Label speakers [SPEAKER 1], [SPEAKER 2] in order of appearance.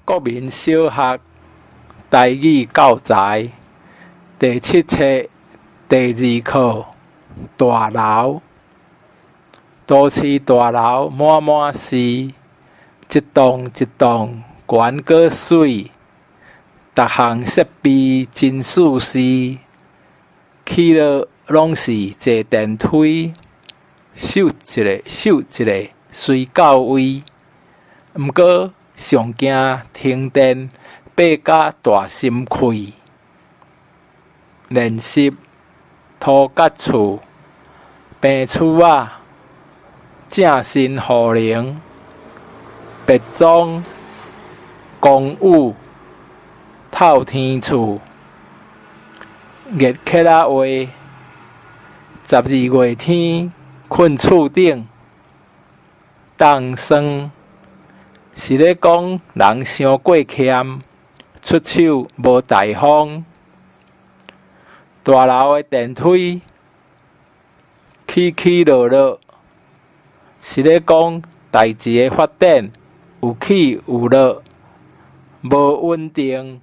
[SPEAKER 1] 国民小学台语教材第7册第2课大楼。都市大楼满满是，一栋一栋悬个水，逐项设备真舒适，去了拢是坐电梯，秀一个秀一个随到位。毋过上惊停电爬甲大心开。练习涂甲厝，平厝仔正身护灵，别庄公寓透天厝，热克仔话，12月天困厝顶，冻霜。是咧讲人伤过欠，出手无大方。大楼的电梯起起落落，是咧讲代志的发展有起有落，无稳定。